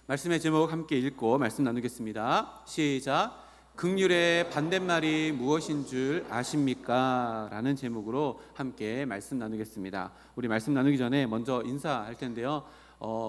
말씀의 제목 함께 읽고 말씀 나누겠습니다. 시작. 긍휼의 반대말이 무엇인 줄 아십니까? 라는 제목으로 함께 말씀 나누겠습니다. 우리 말씀 나누기 전에 먼저 인사할 텐데요.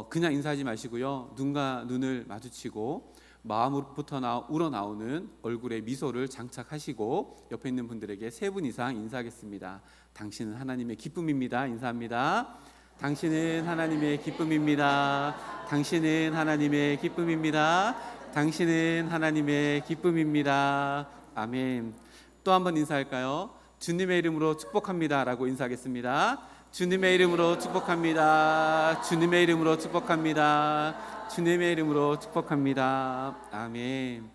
그냥 인사하지 마시고요. 눈과 눈을 마주치고 마음으로부터 우러나오는 얼굴에 미소를 장착하시고 옆에 있는 분들에게 3분 이상 인사하겠습니다. 당신은 하나님의 기쁨입니다. 인사합니다. 당신은 하나님의 기쁨입니다. 당신은 하나님의 기쁨입니다. 당신은 하나님의 기쁨입니다. 아멘. 또 한 번 인사할까요? 주님의 이름으로 축복합니다 라고 인사하겠습니다. 주님의 이름으로 축복합니다. 주님의 이름으로 축복합니다. 주님의 이름으로 축복합니다. 아멘.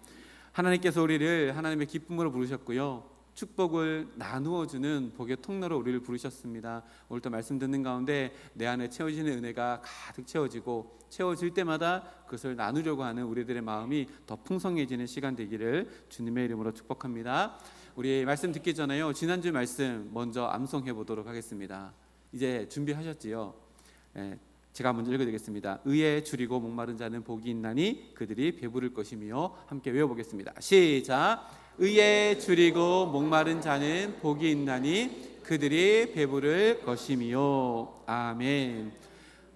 하나님께서 우리를 하나님의 기쁨으로 부르셨고요, 축복을 나누어주는 복의 통로로 우리를 부르셨습니다. 오늘도 말씀 듣는 가운데 내 안에 채워지는 은혜가 가득 채워지고 채워질 때마다 그것을 나누려고 하는 우리들의 마음이 더 풍성해지는 시간 되기를 주님의 이름으로 축복합니다. 우리 말씀 듣기 전에요, 지난주 말씀 먼저 암송해 보도록 하겠습니다. 이제 준비하셨지요? 제가 먼저 읽어드리겠습니다. 의에 줄이고 목마른 자는 복이 있나니 그들이 배부를 것이며. 함께 외워보겠습니다. 시작. 의에 줄이고 목마른 자는 복이 있나니 그들이 배부를 것이며. 아멘.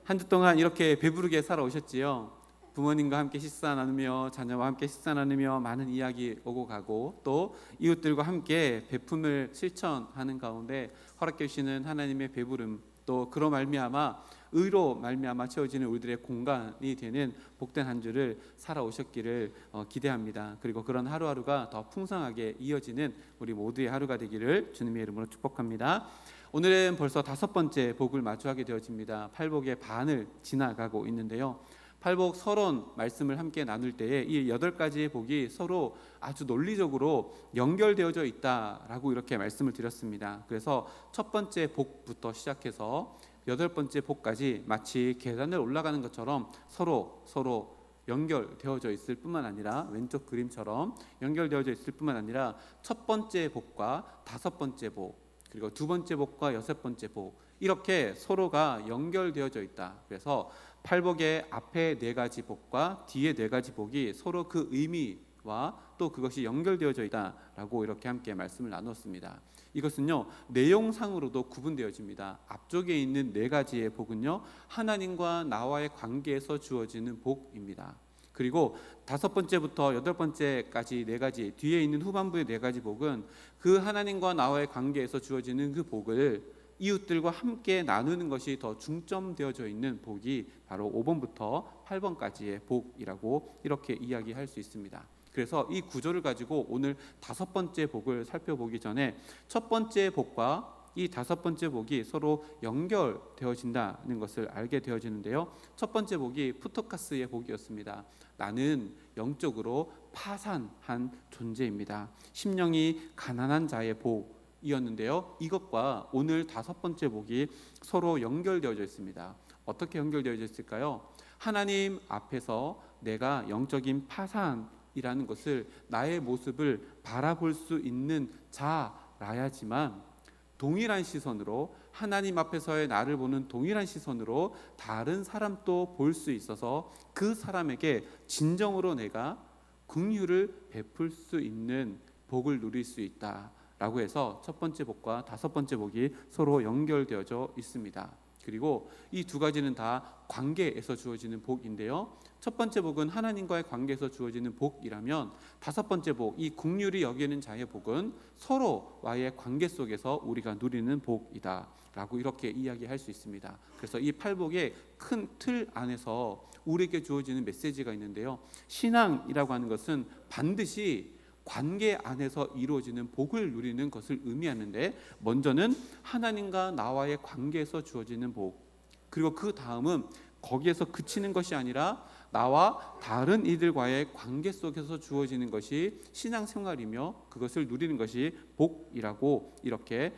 한 주 동안 이렇게 배부르게 살아오셨지요? 부모님과 함께 식사 나누며 자녀와 함께 식사 나누며 많은 이야기 오고 가고 또 이웃들과 함께 베품을 실천하는 가운데 허락해 주시는 하나님의 배부름, 또 그로 말미암아 의로 말미암아 채워지는 우리들의 공간이 되는 복된 한 주를 살아오셨기를 기대합니다. 그리고 그런 하루하루가 더 풍성하게 이어지는 우리 모두의 하루가 되기를 주님의 이름으로 축복합니다. 오늘은 벌써 5번째 복을 마주하게 되어집니다. 팔복의 반을 지나가고 있는데요, 팔복 서론 말씀을 함께 나눌 때에 이 8가지의 복이 서로 아주 논리적으로 연결되어져 있다라고 이렇게 말씀을 드렸습니다. 그래서 첫 번째 복부터 시작해서 8번째 복까지 마치 계단을 올라가는 것처럼 서로 연결되어져 있을 뿐만 아니라, 왼쪽 그림처럼 연결되어져 있을 뿐만 아니라 첫 번째 복과 5번째 복, 그리고 2번째 복과 6번째 복, 이렇게 서로가 연결되어져 있다. 그래서 팔복의 앞에 4가지 복과 뒤에 4가지 복이 서로 그 의미와 또 그것이 연결되어져 있다라고 이렇게 함께 말씀을 나눴습니다. 이것은요, 내용상으로도 구분되어집니다. 앞쪽에 있는 4가지의 복은요, 하나님과 나와의 관계에서 주어지는 복입니다. 그리고 5번째부터 8번째까지 4가지, 뒤에 있는 후반부의 4가지 복은 그 하나님과 나와의 관계에서 주어지는 그 복을 이웃들과 함께 나누는 것이 더 중점되어져 있는 복이 바로 5번부터 8번까지의 복이라고 이렇게 이야기할 수 있습니다. 그래서 이 구조를 가지고 오늘 5번째 복을 살펴보기 전에 첫 번째 복과 이 5번째 복이 서로 연결되어진다는 것을 알게 되어지는데요, 첫 번째 복이 푸토카스의 복이었습니다. 나는 영적으로 파산한 존재입니다. 심령이 가난한 자의 복 이었는데요, 이것과 오늘 5번째 복이 서로 연결되어져 있습니다. 어떻게 연결되어져 있을까요? 하나님 앞에서 내가 영적인 파산이라는 것을, 나의 모습을 바라볼 수 있는 자라야지만 동일한 시선으로, 하나님 앞에서의 나를 보는 동일한 시선으로 다른 사람도 볼 수 있어서 그 사람에게 진정으로 내가 긍휼을 베풀 수 있는 복을 누릴 수 있다 라고 해서 첫 번째 복과 5번째 복이 서로 연결되어져 있습니다. 그리고 이 2가지는 다 관계에서 주어지는 복인데요, 첫 번째 복은 하나님과의 관계에서 주어지는 복이라면 5번째 복, 이 긍휼히 여기는 자의 복은 서로와의 관계 속에서 우리가 누리는 복이다 라고 이렇게 이야기할 수 있습니다. 그래서 이 팔복의 큰 틀 안에서 우리에게 주어지는 메시지가 있는데요, 신앙이라고 하는 것은 반드시 관계 안에서 이루어지는 복을 누리는 것을 의미하는데, 먼저는 하나님과 나와의 관계에서 주어지는 복, 그리고 그 다음은 거기에서 그치는 것이 아니라 나와 다른 이들과의 관계 속에서 주어지는 것이 신앙생활이며 그것을 누리는 것이 복이라고 이렇게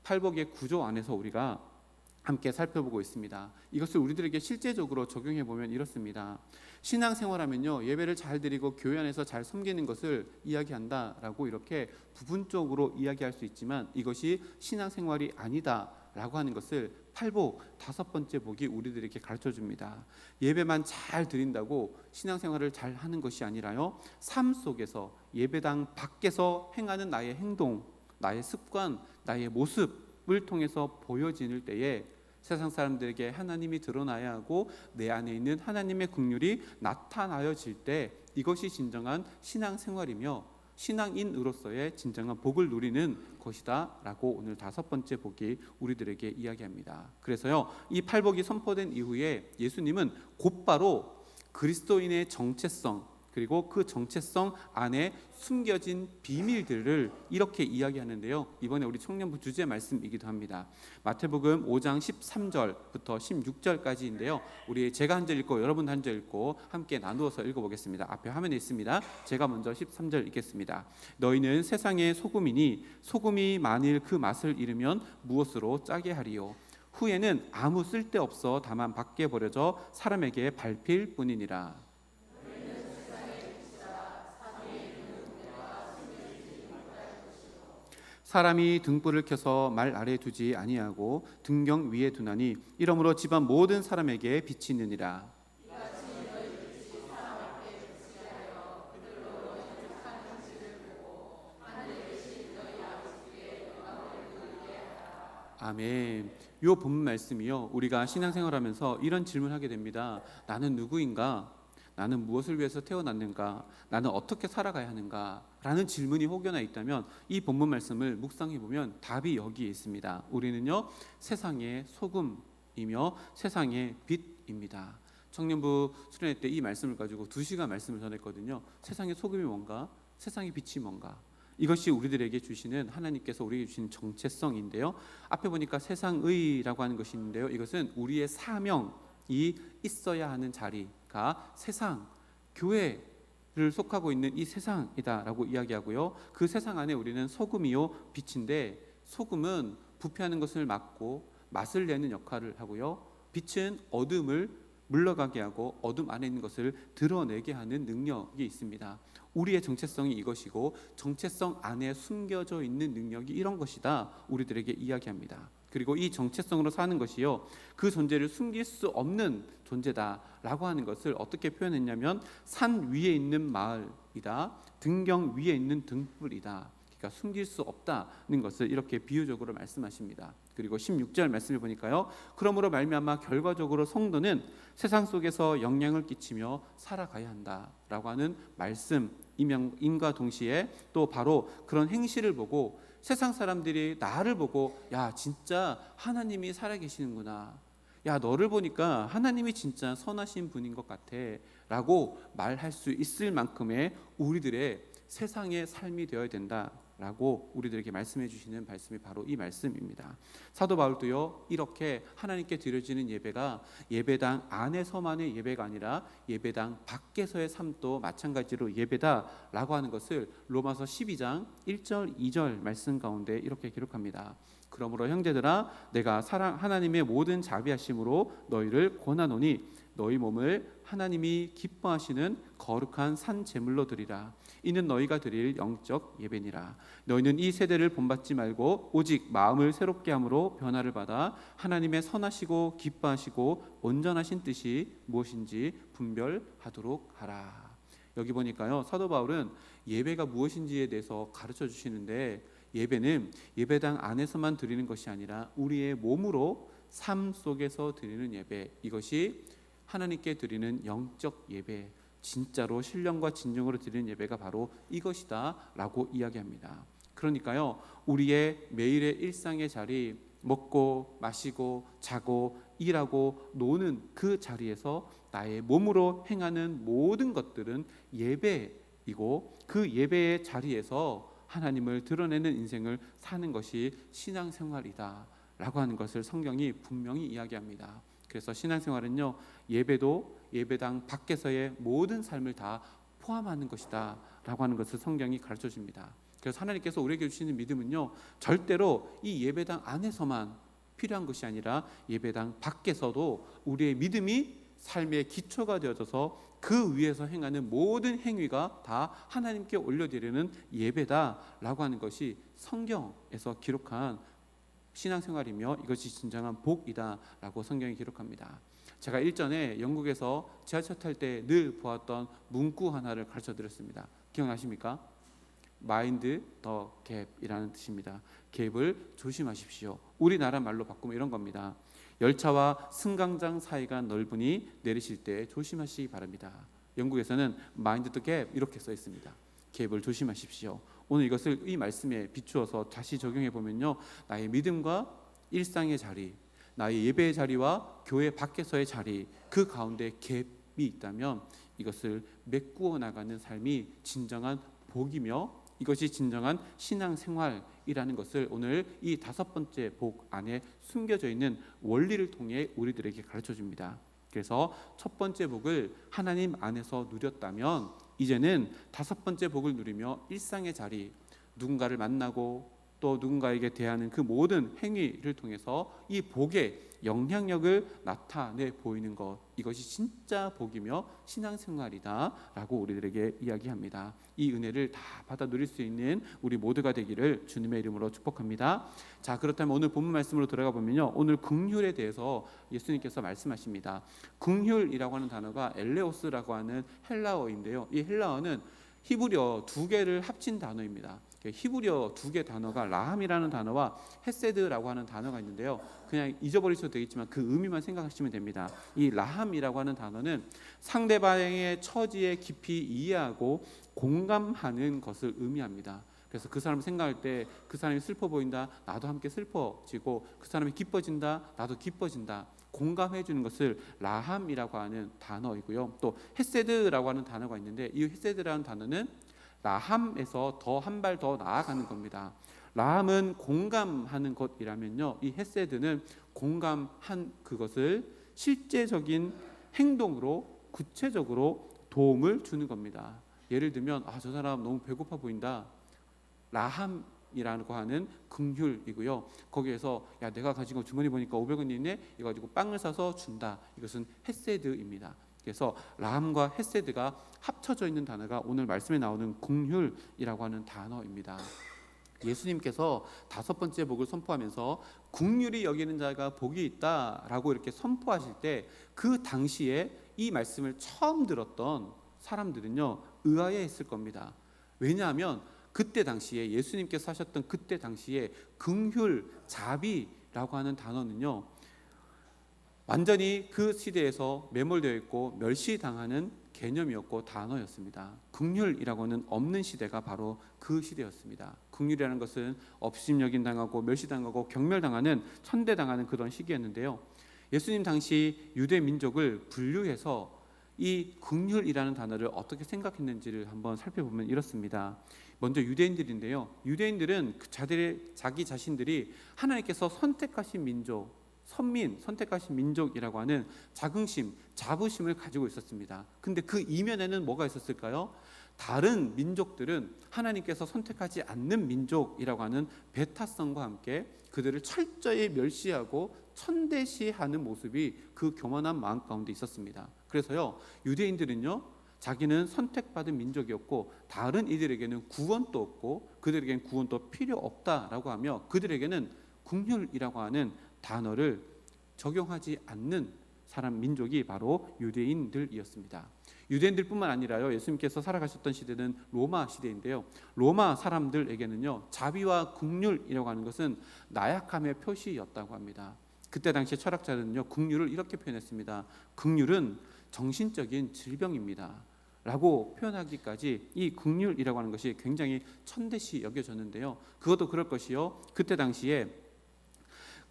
팔복의 구조 안에서 우리가 함께 살펴보고 있습니다. 이것을 우리들에게 실제적으로 적용해 보면 이렇습니다. 신앙생활하면요, 예배를 잘 드리고 교회 안에서 잘 섬기는 것을 이야기한다라고 이렇게 부분적으로 이야기할 수 있지만 이것이 신앙생활이 아니다 라고 하는 것을 팔복 5번째 복이 우리들에게 가르쳐 줍니다. 예배만 잘 드린다고 신앙생활을 잘 하는 것이 아니라요, 삶 속에서 예배당 밖에서 행하는 나의 행동, 나의 습관, 나의 모습을 통해서 보여지는 때에 세상 사람들에게 하나님이 드러나야 하고 내 안에 있는 하나님의 긍휼이 나타나여질 때 이것이 진정한 신앙생활이며 신앙인으로서의 진정한 복을 누리는 것이다 라고 오늘 5번째 복이 우리들에게 이야기합니다. 그래서요, 이 팔복이 선포된 이후에 예수님은 곧바로 그리스도인의 정체성, 그리고 그 정체성 안에 숨겨진 비밀들을 이렇게 이야기하는데요, 이번에 우리 청년부 주제 말씀이기도 합니다. 마태복음 5장 13절부터 16절까지인데요, 우리 제가 한 절 읽고 여러분 한 절 읽고 함께 나누어서 읽어보겠습니다. 앞에 화면에 있습니다. 제가 먼저 13절 읽겠습니다. 너희는 세상의 소금이니 소금이 만일 그 맛을 잃으면 무엇으로 짜게 하리요? 후에는 아무 쓸데없어 다만 밖에 버려져 사람에게 밟힐 뿐이니라. 사람이 등불을 켜서 말 아래 두지 아니하고 등경 위에 두나니 이러므로 집안 모든 사람에게 빛이 있느니라. 아멘. 이 본문 말씀이요, 우리가 신앙생활하면서 이런 질문하게 됩니다. 나는 누구인가? 나는 무엇을 위해서 태어났는가? 나는 어떻게 살아가야 하는가? 라는 질문이 혹여나 있다면 이 본문 말씀을 묵상해 보면 답이 여기에 있습니다. 우리는요, 세상의 소금이며 세상의 빛입니다. 청년부 수련회 때 이 말씀을 가지고 2시간 말씀을 전했거든요. 세상의 소금이 뭔가? 세상의 빛이 뭔가? 이것이 우리들에게 주시는, 하나님께서 우리에게 주시는 정체성인데요, 앞에 보니까 세상의라고 하는 것이 있는데요, 이것은 우리의 사명이 있어야 하는 자리가 세상, 교회를 속하고 있는 이 세상이다라고 이야기하고요, 그 세상 안에 우리는 소금이요 빛인데, 소금은 부패하는 것을 막고 맛을 내는 역할을 하고요, 빛은 어둠을 물러가게 하고 어둠 안에 있는 것을 드러내게 하는 능력이 있습니다. 우리의 정체성이 이것이고 정체성 안에 숨겨져 있는 능력이 이런 것이다 우리들에게 이야기합니다. 그리고 이 정체성으로 사는 것이요, 그 존재를 숨길 수 없는 존재다라고 하는 것을 어떻게 표현했냐면, 산 위에 있는 마을이다, 등경 위에 있는 등불이다, 그러니까 숨길 수 없다는 것을 이렇게 비유적으로 말씀하십니다. 그리고 16절 말씀을 보니까요, 그러므로 말미암아 결과적으로 성도는 세상 속에서 영향을 끼치며 살아가야 한다라고 하는 말씀임과 동시에 또 바로 그런 행실을 보고 세상 사람들이 나를 보고, 야 진짜 하나님이 살아계시는구나, 야 너를 보니까 하나님이 진짜 선하신 분인 것 같아 라고 말할 수 있을 만큼의 우리들의 세상의 삶이 되어야 된다라고 우리들에게 말씀해 주시는 말씀이 바로 이 말씀입니다. 사도 바울도요, 이렇게 하나님께 드려지는 예배가 예배당 안에서만의 예배가 아니라 예배당 밖에서의 삶도 마찬가지로 예배다라고 하는 것을 로마서 12장 1절 2절 말씀 가운데 이렇게 기록합니다. 그러므로 형제들아, 내가 하나님의 모든 자비하심으로 너희를 권하노니 너희 몸을 하나님이 기뻐하시는 거룩한 산 제물로 드리라. 이는 너희가 드릴 영적 예배니라. 너희는 이 세대를 본받지 말고 오직 마음을 새롭게 함으로 변화를 받아 하나님의 선하시고 기뻐하시고 온전하신 뜻이 무엇인지 분별하도록 하라. 여기 보니까요, 사도 바울은 예배가 무엇인지에 대해서 가르쳐 주시는데, 예배는 예배당 안에서만 드리는 것이 아니라 우리의 몸으로 삶 속에서 드리는 예배, 이것이 하나님께 드리는 영적 예배, 진짜로 신령과 진정으로 드리는 예배가 바로 이것이다 라고 이야기합니다. 그러니까요, 우리의 매일의 일상의 자리, 먹고 마시고 자고 일하고 노는 그 자리에서 나의 몸으로 행하는 모든 것들은 예배이고, 그 예배의 자리에서 하나님을 드러내는 인생을 사는 것이 신앙생활이다 라고 하는 것을 성경이 분명히 이야기합니다. 그래서 신앙생활은요, 예배도 예배당 밖에서의 모든 삶을 다 포함하는 것이다 라고 하는 것을 성경이 가르쳐 줍니다. 그래서 하나님께서 우리에게 주시는 믿음은요, 절대로 이 예배당 안에서만 필요한 것이 아니라 예배당 밖에서도 우리의 믿음이 삶의 기초가 되어져서 그 위에서 행하는 모든 행위가 다 하나님께 올려드리는 예배다라고 하는 것이 성경에서 기록한 신앙생활이며 이것이 진정한 복이다라고 성경이 기록합니다. 제가 일전에 영국에서 지하철 탈 때 늘 보았던 문구 하나를 가르쳐 드렸습니다. 기억나십니까? 마인드 더 갭이라는 뜻입니다. 갭을 조심하십시오. 우리나라 말로 바꾸면 이런 겁니다. 열차와 승강장 사이가 넓으니 내리실 때 조심하시기 바랍니다. 영국에서는 마인드 더 갭 이렇게 써 있습니다. 갭을 조심하십시오. 오늘 이것을 이 말씀에 비추어서 다시 적용해 보면요, 나의 믿음과 일상의 자리, 나의 예배의 자리와 교회 밖에서의 자리, 그 가운데 갭이 있다면 이것을 메꾸어 나가는 삶이 진정한 복이며 이것이 진정한 신앙생활이라는 것을 오늘 이 5번째 복 안에 숨겨져 있는 원리를 통해 우리들에게 가르쳐 줍니다. 그래서 첫 번째 복을 하나님 안에서 누렸다면 이제는 5번째 복을 누리며 일상의 자리, 누군가를 만나고 또 누군가에게 대하는 그 모든 행위를 통해서 이 복의 영향력을 나타내 보이는 것, 이것이 진짜 복이며 신앙생활이다라고 우리들에게 이야기합니다. 이 은혜를 다 받아 누릴 수 있는 우리 모두가 되기를 주님의 이름으로 축복합니다. 자, 그렇다면 오늘 본문 말씀으로 들어가 보면요, 오늘 긍휼에 대해서 예수님께서 말씀하십니다. 긍휼이라고 하는 단어가 엘레오스라고 하는 헬라어인데요, 이 헬라어는 히브리어 2개를 합친 단어입니다. 히브리어 2개 단어가 라함이라는 단어와 헤세드라고 하는 단어가 있는데요, 그냥 잊어버리셔도 되겠지만 그 의미만 생각하시면 됩니다. 이 라함이라고 하는 단어는 상대방의 처지에 깊이 이해하고 공감하는 것을 의미합니다. 그래서 그 사람 생각할 때 그 사람이 슬퍼 보인다, 나도 함께 슬퍼지고, 그 사람이 기뻐진다, 나도 기뻐진다, 공감해 주는 것을 라함이라고 하는 단어이고요. 또 헤세드라고 하는 단어가 있는데 이 헤세드라는 단어는 라함에서 더 한 발 더 나아가는 겁니다. 라함은 공감하는 것이라면요, 이 헤세드는 공감한 그것을 실제적인 행동으로 구체적으로 도움을 주는 겁니다. 예를 들면 저 사람 너무 배고파 보인다, 라함이라고 하는 긍휼이고요. 거기에서 야, 내가 가지고 주머니 보니까 500원 있네, 이거 가지고 빵을 사서 준다, 이것은 헤세드입니다. 그래서 라함과 헤세드가 합쳐져 있는 단어가 오늘 말씀에 나오는 긍휼이라고 하는 단어입니다. 예수님께서 5번째 복을 선포하면서 긍휼히 여기는 자가 복이 있다라고 이렇게 선포하실 때 그 당시에 이 말씀을 처음 들었던 사람들은요, 의아해했을 겁니다. 왜냐하면 그때 당시에 예수님께서 하셨던 그때 당시에 긍휼, 자비라고 하는 단어는요, 완전히 그 시대에서 매몰되어 있고 멸시당하는 개념이었고 단어였습니다. 긍휼이라고는 없는 시대가 바로 그 시대였습니다. 긍휼이라는 것은 업신여김 당하고 멸시당하고 경멸당하는, 천대당하는 그런 시기였는데요, 예수님 당시 유대 민족을 분류해서 이 긍휼이라는 단어를 어떻게 생각했는지를 한번 살펴보면 이렇습니다. 먼저 유대인들인데요, 유대인들은 자기 자신들이 하나님께서 선택하신 민족, 선민, 선택하신 민족이라고 하는 자긍심, 자부심을 가지고 있었습니다. 근데 그 이면에는 뭐가 있었을까요? 다른 민족들은 하나님께서 선택하지 않는 민족이라고 하는 배타성과 함께 그들을 철저히 멸시하고 천대시하는 모습이 그 교만한 마음 가운데 있었습니다. 그래서요, 유대인들은요, 자기는 선택받은 민족이었고 다른 이들에게는 구원도 없고 그들에게는 구원도 필요 없다라고 하며 그들에게는 긍휼이라고 하는 단어를 적용하지 않는 사람, 민족이 바로 유대인들이었습니다. 유대인들뿐만 아니라요, 예수님께서 살아가셨던 시대는 로마 시대인데요, 로마 사람들에게는요, 자비와 긍휼이라고 하는 것은 나약함의 표시였다고 합니다. 그때 당시 철학자들은요, 긍휼을 이렇게 표현했습니다. 긍휼은 정신적인 질병입니다 라고 표현하기까지 이 긍휼이라고 하는 것이 굉장히 천대시 여겨졌는데요, 그것도 그럴 것이요, 그때 당시에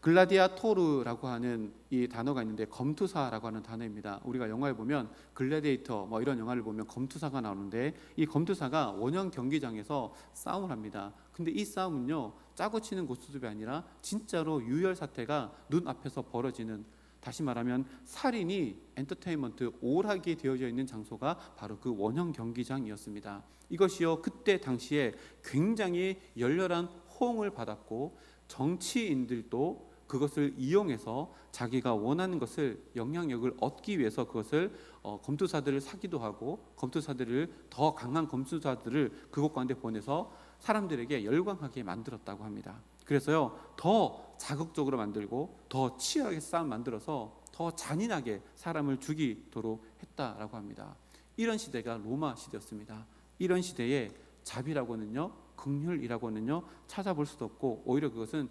글라디아토르라고 하는 이 단어가 있는데 검투사라고 하는 단어입니다. 우리가 영화에 보면 글래디에이터 뭐 이런 영화를 보면 검투사가 나오는데 이 검투사가 원형 경기장에서 싸움을 합니다. 근데 이 싸움은요, 짜고 치는 고수습이 아니라 진짜로 유혈 사태가 눈앞에서 벌어지는, 다시 말하면 살인이 엔터테인먼트, 오락이 되어져 있는 장소가 바로 그 원형 경기장이었습니다. 이것이요, 그때 당시에 굉장히 열렬한 호응을 받았고 정치인들도 그것을 이용해서 자기가 원하는 것을, 영향력을 얻기 위해서 그것을 검투사들을 사기도 하고 검투사들을, 더 강한 검투사들을 그곳 가운데 보내서 사람들에게 열광하게 만들었다고 합니다. 그래서요, 더 자극적으로 만들고 더 치열하게 싸움 만들어서 더 잔인하게 사람을 죽이도록 했다라고 합니다. 이런 시대가 로마 시대였습니다. 이런 시대에 자비라고는요, 긍휼이라고는요 찾아볼 수도 없고, 오히려 그것은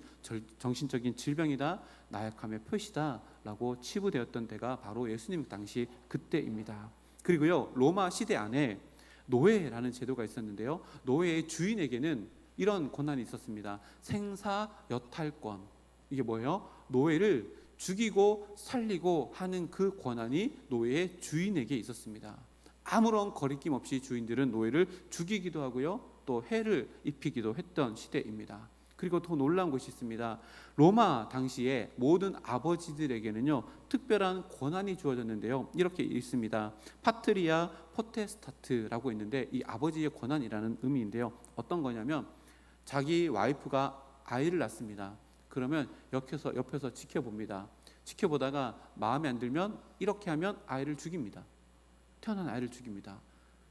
정신적인 질병이다, 나약함의 표시다라고 치부되었던 때가 바로 예수님 당시 그때입니다. 그리고요, 로마 시대 안에 노예라는 제도가 있었는데요, 노예의 주인에게는 이런 권한이 있었습니다. 생사여탈권. 이게 뭐예요? 노예를 죽이고 살리고 하는 그 권한이 노예의 주인에게 있었습니다. 아무런 거리낌 없이 주인들은 노예를 죽이기도 하고요, 또 해를 입히기도 했던 시대입니다. 그리고 더 놀라운 것이 있습니다. 로마 당시에 모든 아버지들에게는요, 특별한 권한이 주어졌는데요, 이렇게 있습니다. 파트리아 포테스타트라고 있는데, 이 아버지의 권한이라는 의미인데요, 어떤 거냐면 자기 와이프가 아이를 낳습니다. 그러면 옆에서 지켜봅니다. 지켜보다가 마음에 안 들면 이렇게 하면 아이를 죽입니다. 태어난 아이를 죽입니다.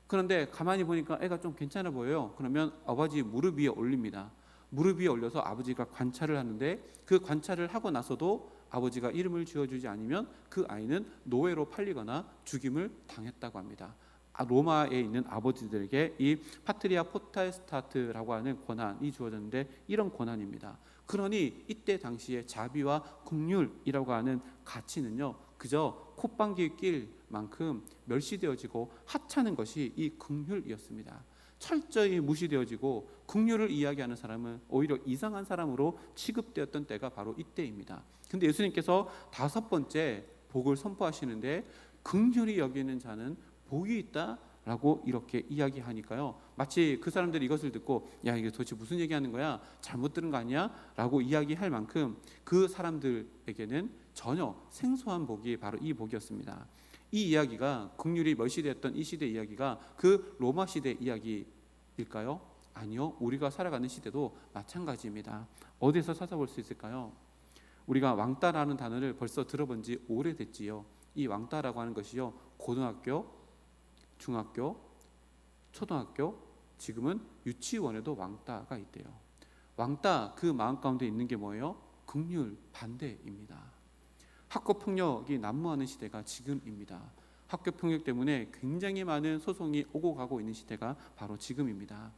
그런데 가만히 보니까 애가 좀 괜찮아 보여요. 그러면 아버지 무릎 위에 올립니다. 무릎 위에 올려서 아버지가 관찰을 하는데, 그 관찰을 하고 나서도 아버지가 이름을 지어주지 않으면 그 아이는 노예로 팔리거나 죽임을 당했다고 합니다. 로마에 있는 아버지들에게 이 파트리아 포타스타트라고 하는 권한이 주어졌는데, 이런 권한입니다. 그러니 이때 당시에 자비와 긍휼이라고 하는 가치는요, 그저 콧방귀 낄 만큼 멸시되어지고 하찮은 것이 이 긍휼이었습니다. 철저히 무시되어지고 긍휼을 이야기하는 사람은 오히려 이상한 사람으로 취급되었던 때가 바로 이때입니다. 근데 예수님께서 5번째 복을 선포하시는데, 긍휼히 여기는 자는 복이 있다라고 이렇게 이야기하니까요, 마치 그 사람들이 이것을 듣고 야, 이게 도대체 무슨 얘기하는 거야? 잘못 들은 거 아니야? 라고 이야기할 만큼 그 사람들에게는 전혀 생소한 복이 바로 이 복이었습니다. 이 이야기가, 긍휼이 멸시되었던 이 시대 이야기가 그 로마 시대 이야기일까요? 아니요, 우리가 살아가는 시대도 마찬가지입니다. 어디서 찾아볼 수 있을까요? 우리가 왕따라는 단어를 벌써 들어본 지 오래됐지요. 이 왕따라고 하는 것이요, 고등학교, 중학교, 초등학교, 지금은 유치원에도 왕따가 있대요. 왕따, 그 마음 가운데 있는 게 뭐예요? 긍휼 반대입니다. 학교 폭력이 난무하는 시대가 지금입니다. 학교 폭력 때문에 굉장히 많은 소송이 오고 가고 있는 시대가 바로 지금입니다.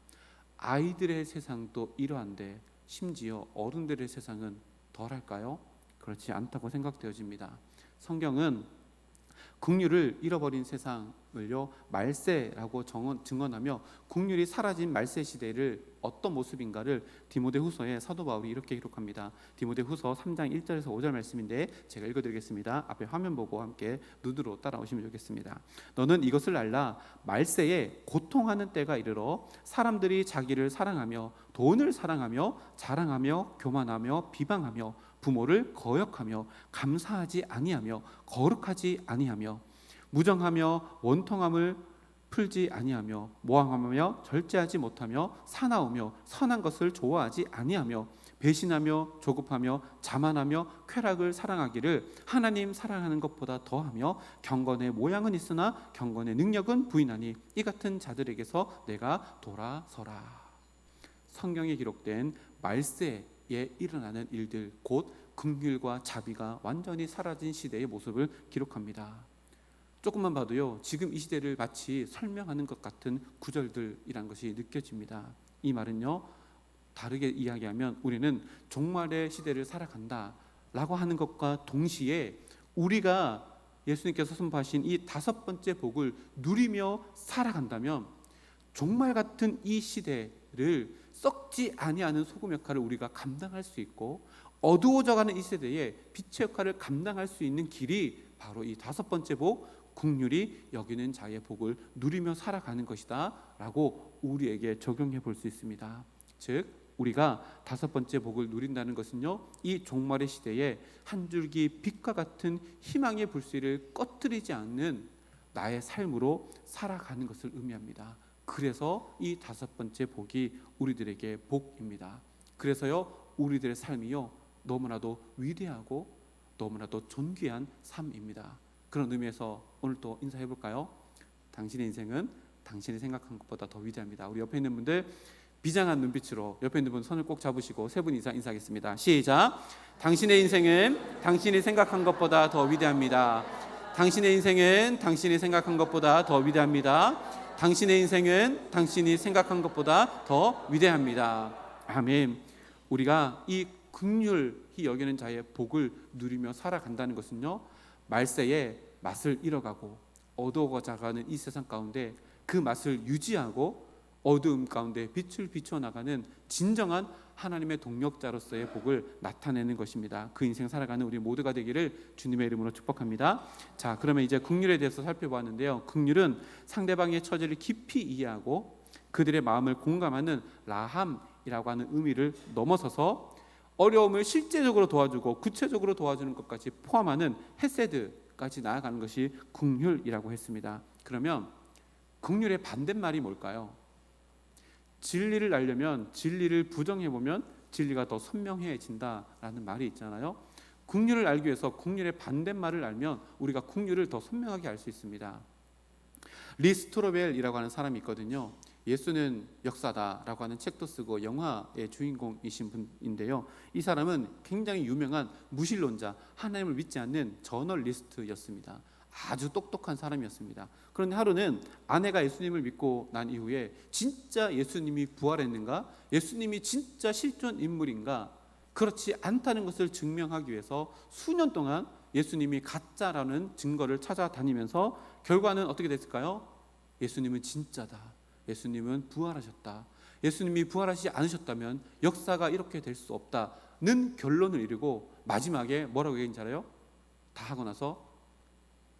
아이들의 세상도 이러한데 심지어 어른들의 세상은 덜할까요? 그렇지 않다고 생각되어집니다. 성경은 긍휼을 잃어버린 세상을요, 말세라고 증언하며 긍휼이 사라진 말세 시대를 어떤 모습인가를 디모데후서에 사도 바울이 이렇게 기록합니다. 디모데후서 3장 1절에서 5절 말씀인데 제가 읽어드리겠습니다. 앞에 화면 보고 함께 눈으로 따라오시면 좋겠습니다. 너는 이것을 알라. 말세에 고통하는 때가 이르러 사람들이 자기를 사랑하며 돈을 사랑하며 자랑하며 교만하며 비방하며 부모를 거역하며 감사하지 아니하며 거룩하지 아니하며 무정하며 원통함을 풀지 아니하며 모함하며 절제하지 못하며 사나우며 선한 것을 좋아하지 아니하며 배신하며 조급하며 자만하며 쾌락을 사랑하기를 하나님 사랑하는 것보다 더하며 경건의 모양은 있으나 경건의 능력은 부인하니 이 같은 자들에게서 내가 돌아서라. 성경에 기록된 말세에 일어나는 일들, 곧 긍휼과 자비가 완전히 사라진 시대의 모습을 기록합니다. 조금만 봐도요, 지금 이 시대를 마치 설명하는 것 같은 구절들이란 것이 느껴집니다. 이 말은요, 다르게 이야기하면 우리는 종말의 시대를 살아간다라고 하는 것과 동시에 우리가 예수님께서 선포하신 이 5번째 복을 누리며 살아간다면 종말 같은 이 시대를 썩지 아니하는 소금 역할을 우리가 감당할 수 있고, 어두워져가는 이 세대에 빛의 역할을 감당할 수 있는 길이 바로 이 5번째 복, 긍휼이 여기는 자의 복을 누리며 살아가는 것이다 라고 우리에게 적용해 볼 수 있습니다. 즉 우리가 5번째 복을 누린다는 것은요, 이 종말의 시대에 한 줄기 빛과 같은 희망의 불씨를 꺼뜨리지 않는 나의 삶으로 살아가는 것을 의미합니다. 그래서 이 5번째 복이 우리들에게 복입니다. 그래서요, 우리들의 삶이요, 너무나도 위대하고 너무나도 존귀한 삶입니다. 그런 의미에서 오늘 또 인사해 볼까요? 당신의 인생은 당신이 생각한 것보다 더 위대합니다. 우리 옆에 있는 분들, 비장한 눈빛으로 옆에 있는 분 손을 꼭 잡으시고 세 분 이상 인사하겠습니다. 시작. 당신의 인생은 당신이 생각한 것보다 더 위대합니다. 당신의 인생은 당신이 생각한 것보다 더 위대합니다. 당신의 인생은 당신이 생각한 것보다 더 위대합니다. 아멘. 우리가 이 긍휼히 여기는 자의 복을 누리며 살아간다는 것은요, 말세에 맛을 잃어가고 어두워져 가는 이 세상 가운데 그 맛을 유지하고 어두움 가운데 빛을 비춰나가는 진정한 하나님의 동력자로서의 복을 나타내는 것입니다. 그 인생 살아가는 우리 모두가 되기를 주님의 이름으로 축복합니다. 자, 그러면 이제 긍휼에 대해서 살펴보았는데요. 긍휼은 상대방의 처지를 깊이 이해하고 그들의 마음을 공감하는 라함이라고 하는 의미를 넘어서서 어려움을 실제적으로 도와주고 구체적으로 도와주는 것까지 포함하는 헤세드까지 나아가는 것이 긍휼이라고 했습니다. 그러면 긍휼의 반대말이 뭘까요? 진리를 알려면 진리를 부정해보면 진리가 더 선명해진다라는 말이 있잖아요. 긍휼을 알기 위해서 긍휼의 반대말을 알면 우리가 긍휼을 더 선명하게 알 수 있습니다. 리 스트로벨이라고 하는 사람이 있거든요. 예수는 역사다라고 하는 책도 쓰고 영화의 주인공이신 분인데요. 이 사람은 굉장히 유명한 무신론자, 하나님을 믿지 않는 저널리스트였습니다. 아주 똑똑한 사람이었습니다. 그런데 하루는 아내가 예수님을 믿고 난 이후에 진짜 예수님이 부활했는가? 예수님이 진짜 실존 인물인가? 그렇지 않다는 것을 증명하기 위해서 수년 동안 예수님이 가짜라는 증거를 찾아다니면서 결과는 어떻게 됐을까요? 예수님은 진짜다. 예수님은 부활하셨다. 예수님이 부활하시지 않으셨다면 역사가 이렇게 될 수 없다는 결론을 이루고 마지막에 뭐라고 얘기했는지 알아요? 다 하고 나서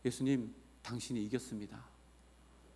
예수님, 당신이 이겼습니다.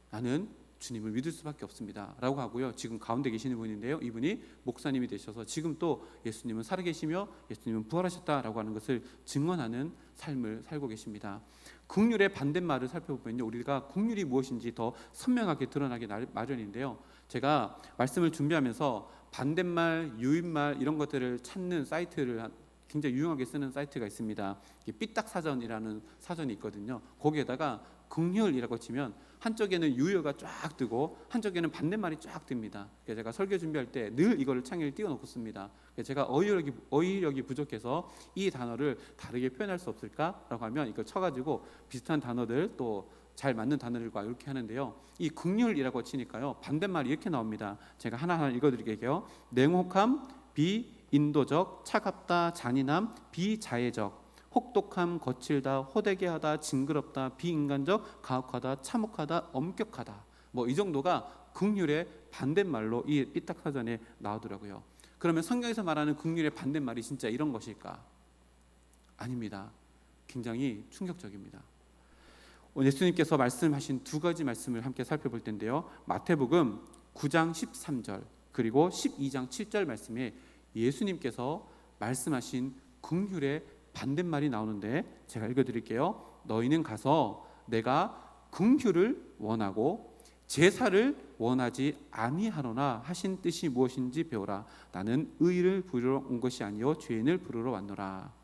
나는 주님을 믿을 수밖에 없습니다 라고 하고요. 지금 가운데 계시는 분인데요, 이분이 목사님이 되셔서 지금 또 예수님은 살아계시며 예수님은 부활하셨다라고 하는 것을 증언하는 삶을 살고 계십니다. 긍휼의 반대말을 살펴보면요, 우리가 긍휼이 무엇인지 더 선명하게 드러나기 마련인데요, 제가 말씀을 준비하면서 반대말, 유인말 이런 것들을 찾는 사이트를 굉장히 유용하게 쓰는 사이트가 있습니다. 삐딱사전이라는 사전이 있거든요. 거기에다가 긍휼이라고 치면 한쪽에는 유효가 쫙 뜨고 한쪽에는 반대말이 쫙 뜹니다. 그래서 제가 설교 준비할 때 늘 이거를 창의를 띄워놓고 씁니다. 그래서 제가 어휘력이 부족해서 이 단어를 다르게 표현할 수 없을까라고 하면 이걸 쳐가지고 비슷한 단어들 또 잘 맞는 단어들과 이렇게 하는데요. 이 긍휼이라고 치니까요, 반대말이 이렇게 나옵니다. 제가 하나하나 읽어드릴게요. 냉혹함, 비인도적, 차갑다, 잔인함, 비자애적, 혹독함, 거칠다, 호되게 하다, 징그럽다, 비인간적, 가혹하다, 참혹하다, 엄격하다. 뭐 이 정도가 긍휼의 반대말로 이 삐딱사전에 나오더라고요. 그러면 성경에서 말하는 긍휼의 반대말이 진짜 이런 것일까? 아닙니다. 굉장히 충격적입니다. 오늘 예수님께서 말씀하신 두 가지 말씀을 함께 살펴볼 텐데요. 마태복음 9장 13절 그리고 12장 7절 말씀에 예수님께서 말씀하신 긍휼의 반대말이 나오는데 제가 읽어드릴게요. 너희는 가서 내가 긍휼을 원하고 제사를 원하지 아니하노라 하신 뜻이 무엇인지 배우라. 나는 의를 부르러 온 것이 아니요 죄인을 부르러 왔노라.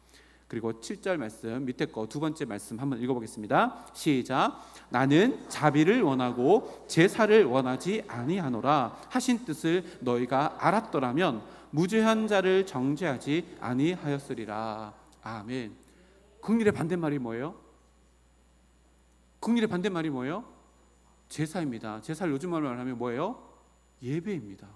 그리고 7절 말씀 밑에 거 두 번째 말씀 한번 읽어보겠습니다. 시작. 나는 자비를 원하고 제사를 원하지 아니하노라 하신 뜻을 너희가 알았더라면 무죄한 자를 정죄하지 아니하였으리라. 아멘. 긍휼의 반대말이 뭐예요? 긍휼의 반대말이 뭐예요? 제사입니다. 제사를 요즘 말로 말하면 뭐예요? 예배입니다.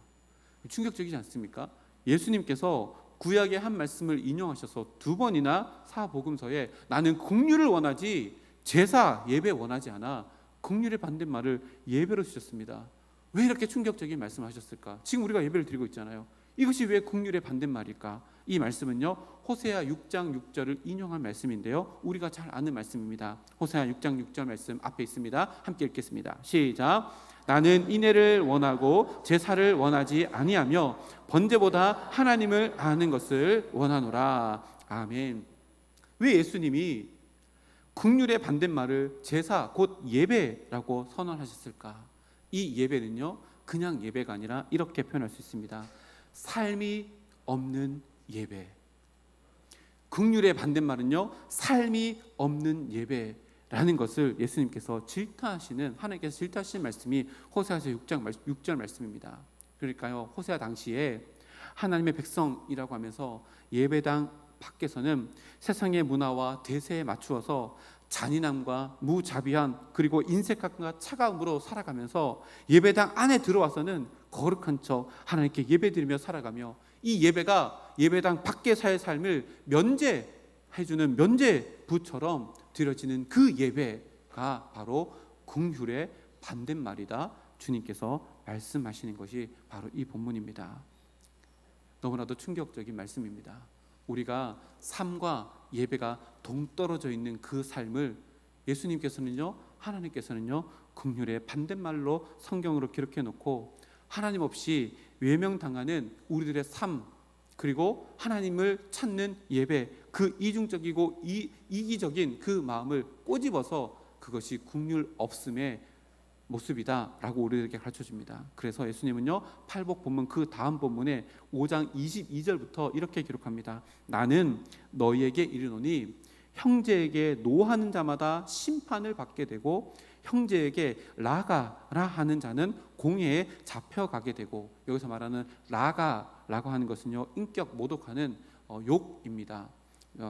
충격적이지 않습니까? 예수님께서 구약의 한 말씀을 인용하셔서 두 번이나 사복음서에 나는 긍휼을 원하지 제사, 예배 원하지 않아 긍휼의 반대말을 예배로 주셨습니다. 왜 이렇게 충격적인 말씀을 하셨을까? 지금 우리가 예배를 드리고 있잖아요. 이것이 왜 긍휼의 반대말일까? 이 말씀은요, 호세아 6장 6절을 인용한 말씀인데요, 우리가 잘 아는 말씀입니다. 호세아 6장 6절 말씀 앞에 있습니다. 함께 읽겠습니다. 시작. 나는 인애를 원하고 제사를 원하지 아니하며 번제보다 하나님을 아는 것을 원하노라. 아멘. 왜 예수님이 긍휼의 반대말을 제사 곧 예배라고 선언하셨을까? 이 예배는요, 그냥 예배가 아니라 이렇게 표현할 수 있습니다. 삶이 없는 예배. 긍휼의 반대말은요, 삶이 없는 예배라는 것을 예수님께서 질타하시는, 하나님께서 질타하시는 말씀이 호세아서 6장 6절 말씀입니다. 그러니까요, 호세아 당시에 하나님의 백성이라고 하면서 예배당 밖에서는 세상의 문화와 대세에 맞추어서 잔인함과 무자비한 그리고 인색함과 차가움으로 살아가면서 예배당 안에 들어와서는 거룩한 척 하나님께 예배드리며 살아가며, 이 예배가 예배당 밖에서의 삶을 면제해주는 면제부처럼 드려지는 그 예배가 바로 긍휼의 반대말이다, 주님께서 말씀하시는 것이 바로 이 본문입니다. 너무나도 충격적인 말씀입니다. 우리가 삶과 예배가 동떨어져 있는 그 삶을 예수님께서는요, 하나님께서는요, 긍휼의 반대말로 성경으로 기록해 놓고, 하나님 없이 외면당하는 우리들의 삶, 그리고 하나님을 찾는 예배, 그 이중적이고 이기적인 그 마음을 꼬집어서 그것이 긍휼 없음의 모습이다라고 우리에게 가르쳐줍니다. 그래서 예수님은요, 팔복 본문 그 다음 본문에 5장 22절부터 이렇게 기록합니다. 나는 너희에게 이르노니 형제에게 노하는 자마다 심판을 받게 되고 형제에게 라가라 하는 자는 공회에 잡혀가게 되고, 여기서 말하는 라가라고 하는 것은요, 인격 모독하는 욕입니다.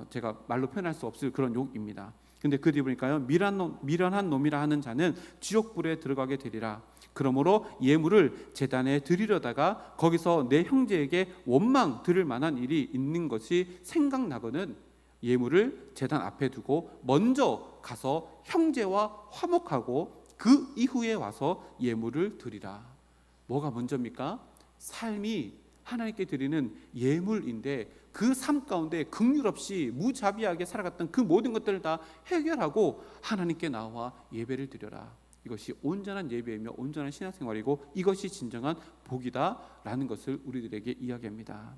제가 말로 표현할 수 없을 그런 욕입니다. 근데 그 뒤에 보니까요, 미련한 놈이라 하는 자는 지옥불에 들어가게 되리라. 그러므로 예물을 제단에 드리려다가 거기서 내 형제에게 원망 들을 만한 일이 있는 것이 생각나거든 예물을 제단 앞에 두고 먼저 가서 형제와 화목하고 그 이후에 와서 예물을 드리라. 뭐가 먼저입니까? 삶이 하나님께 드리는 예물인데 그 삶 가운데 긍휼 없이 무자비하게 살아갔던 그 모든 것들을 다 해결하고 하나님께 나와 예배를 드려라. 이것이 온전한 예배이며 온전한 신앙생활이고 이것이 진정한 복이다라는 것을 우리들에게 이야기합니다.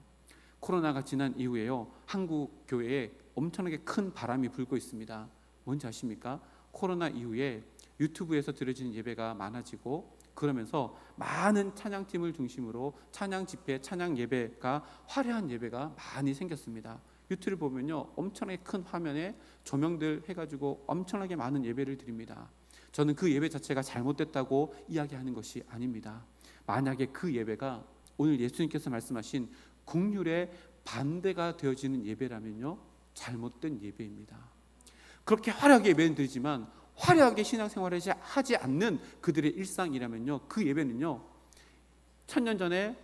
코로나가 지난 이후에요, 한국 교회에 엄청나게 큰 바람이 불고 있습니다. 뭔지 아십니까? 코로나 이후에 유튜브에서 드려지는 예배가 많아지고, 그러면서 많은 찬양팀을 중심으로 찬양 집회, 찬양 예배가, 화려한 예배가 많이 생겼습니다. 유튜브를 보면요, 엄청나게 큰 화면에 조명들 해가지고 엄청나게 많은 예배를 드립니다. 저는 그 예배 자체가 잘못됐다고 이야기하는 것이 아닙니다. 만약에 그 예배가 오늘 예수님께서 말씀하신 긍휼의 반대가 되어지는 예배라면요, 잘못된 예배입니다. 그렇게 화려하게 예배는 드리지만 화려하게 신앙생활을 하지 않는 그들의 일상이라면요, 그 예배는요, 1000년 전에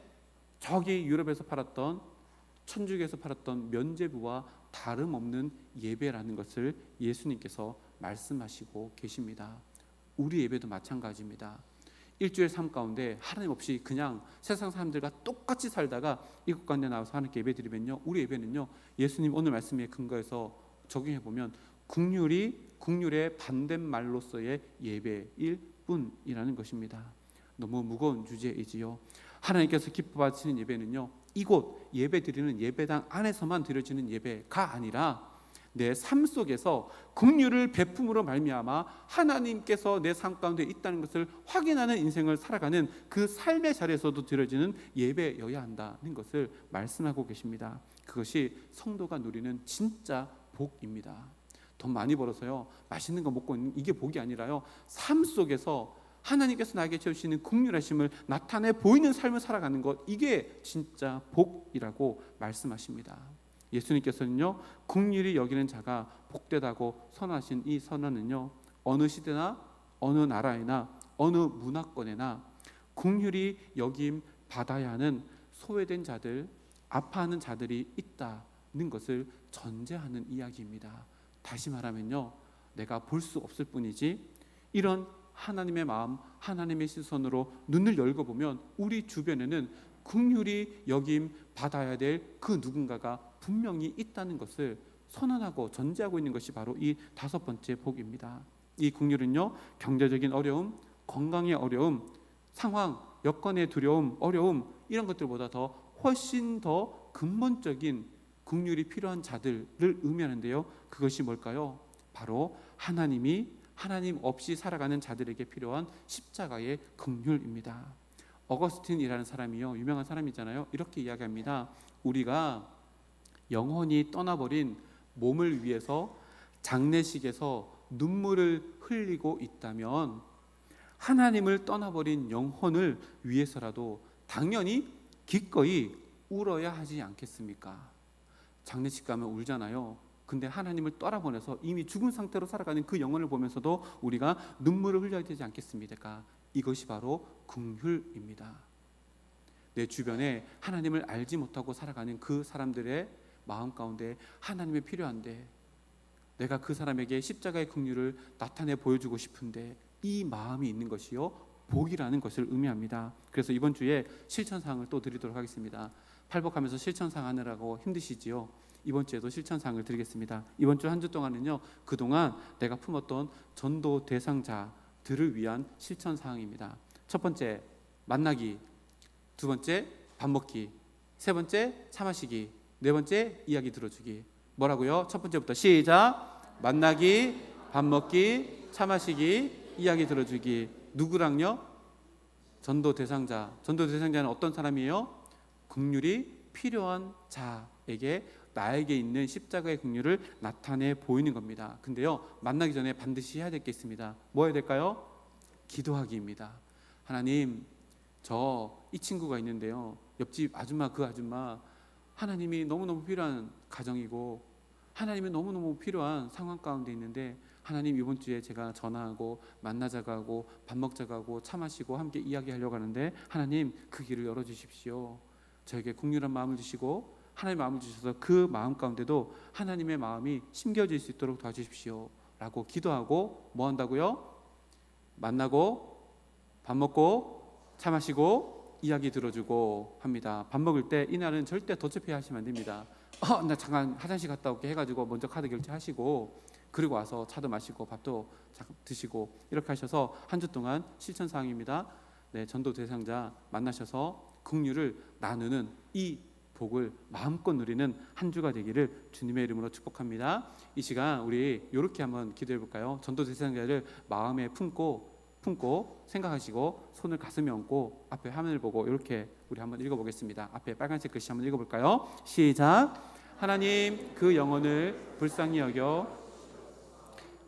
저기 유럽에서 팔았던, 천주교에서 팔았던 면죄부와 다름없는 예배라는 것을 예수님께서 말씀하시고 계십니다. 우리 예배도 마찬가지입니다. 일주일 삶 가운데 하나님 없이 그냥 세상 사람들과 똑같이 살다가 이곳 가운데 나와서 하나님께 예배 드리면요, 우리 예배는요, 예수님 오늘 말씀에 근거해서 적용해 보면 긍휼의 반대말로서의 예배일 뿐이라는 것입니다. 너무 무거운 주제이지요. 하나님께서 기뻐 받으시는 예배는요, 이곳 예배 드리는 예배당 안에서만 드려지는 예배가 아니라 내 삶 속에서 긍휼을 베품으로 말미암아 하나님께서 내 삶 가운데 있다는 것을 확인하는 인생을 살아가는 그 삶의 자리에서도 드려지는 예배여야 한다는 것을 말씀하고 계십니다. 그것이 성도가 누리는 진짜 복입니다. 돈 많이 벌어서요, 맛있는 거 먹고 있는 이게 복이 아니라요, 삶 속에서 하나님께서 나에게 주시는 긍휼하심을 나타내 보이는 삶을 살아가는 것, 이게 진짜 복이라고 말씀하십니다. 예수님께서는요, 긍휼히 여기는 자가 복되다고 선하신 이 선언은요, 어느 시대나 어느 나라에나 어느 문화권에나 긍휼히 여김 받아야 하는 소외된 자들, 아파하는 자들이 있다는 것을 전제하는 이야기입니다. 다시 말하면요, 내가 볼 수 없을 뿐이지 이런 하나님의 마음, 하나님의 시선으로 눈을 열고 보면 우리 주변에는 긍휼히 여김 받아야 될 그 누군가가 분명히 있다는 것을 선언하고 전제하고 있는 것이 바로 이 5번째 복입니다. 이 긍휼은요, 경제적인 어려움, 건강의 어려움, 상황, 여건의 두려움, 어려움, 이런 것들보다 더 훨씬 더 근본적인 긍휼이 필요한 자들을 의미하는데요, 그것이 뭘까요? 바로 하나님 없이 살아가는 자들에게 필요한 십자가의 긍휼입니다. 어거스틴이라는 사람이요, 유명한 사람이잖아요. 이렇게 이야기합니다. 우리가 영혼이 떠나버린 몸을 위해서 장례식에서 눈물을 흘리고 있다면 하나님을 떠나버린 영혼을 위해서라도 당연히 기꺼이 울어야 하지 않겠습니까? 장례식 가면 울잖아요. 근데 하나님을 떠나보내서 이미 죽은 상태로 살아가는 그 영혼을 보면서도 우리가 눈물을 흘려야 되지 않겠습니까? 이것이 바로 긍휼입니다. 내 주변에 하나님을 알지 못하고 살아가는 그 사람들의 마음 가운데 하나님이 필요한데, 내가 그 사람에게 십자가의 긍휼을 나타내 보여주고 싶은데 이 마음이 있는 것이요 복이라는 것을 의미합니다. 그래서 이번 주에 실천사항을 또 드리도록 하겠습니다. 팔복하면서 실천사항 하느라고 힘드시지요? 이번 주에도 실천사항을 드리겠습니다. 이번 주 한 주 동안은요, 그동안 내가 품었던 전도 대상자들을 위한 실천사항입니다. 첫 번째, 만나기. 두 번째, 밥 먹기. 세 번째, 차 마시기. 네 번째, 이야기 들어주기. 뭐라고요? 첫 번째부터 시작. 만나기, 밥 먹기, 차 마시기, 이야기 들어주기. 누구랑요? 전도 대상자. 전도 대상자는 어떤 사람이에요? 긍휼이 필요한 자에게 나에게 있는 십자가의 긍휼을 나타내 보이는 겁니다. 근데요, 만나기 전에 반드시 해야 될 게 있습니다. 뭐 해야 될까요? 기도하기입니다. 하나님, 저 이 친구가 있는데요, 옆집 아줌마, 그 아줌마 하나님이 너무너무 필요한 가정이고 하나님이 너무너무 필요한 상황 가운데 있는데, 하나님 이번 주에 제가 전화하고 만나자고 하고 밥 먹자고 하고 차 마시고 함께 이야기하려고 하는데 하나님 그 길을 열어주십시오. 저에게 긍휼한 마음을 주시고 하나님의 마음을 주셔서 그 마음 가운데도 하나님의 마음이 심겨질 수 있도록 도와주십시오 라고 기도하고, 뭐 한다고요? 만나고 밥 먹고 차 마시고 이야기 들어주고 합니다. 밥 먹을 때 이날은 절대 더치페이 하시면 안 됩니다. 나 잠깐 화장실 갔다 올게 해가지고 먼저 카드 결제하시고 그리고 와서 차도 마시고 밥도 드시고 이렇게 하셔서 한 주 동안 실천사항입니다. 네, 전도 대상자 만나셔서 긍휼을 나누는 이 복을 마음껏 누리는 한 주가 되기를 주님의 이름으로 축복합니다. 이 시간 우리 이렇게 한번 기도해 볼까요? 전도 대상자를 마음에 품고 생각하시고 손을 가슴에 얹고 앞에 화면을 보고 이렇게 우리 한번 읽어보겠습니다. 앞에 빨간색 글씨 한번 읽어볼까요? 시작. 하나님, 그 영혼을 불쌍히 여겨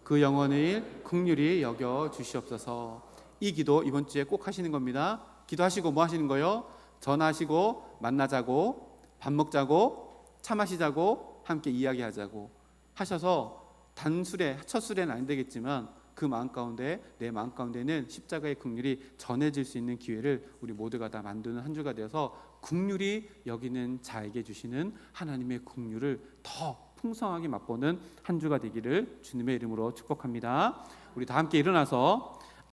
그 영혼을 긍휼히 여겨 주시옵소서. 이 기도 이번 주에 꼭 하시는 겁니다. 기도하시고 뭐 하시는 거예요? 전화하시고 만나자고 밥 먹자고 차 마시자고 함께 이야기하자고 하셔서 첫 술에는 안 되겠지만 그 마음 가운데, 내 마음 가운데는 십자가의 긍휼이 전해질 수 있는 기회를 우리 모두가 다 만드는 한 주가 되어서 긍휼히 여기는 자에게 주시는 하나님의 긍휼을 더 풍성하게 맛보는 한 주가 되기를 주님의 이름으로 축복합니다. 우리 다 함께 일어나서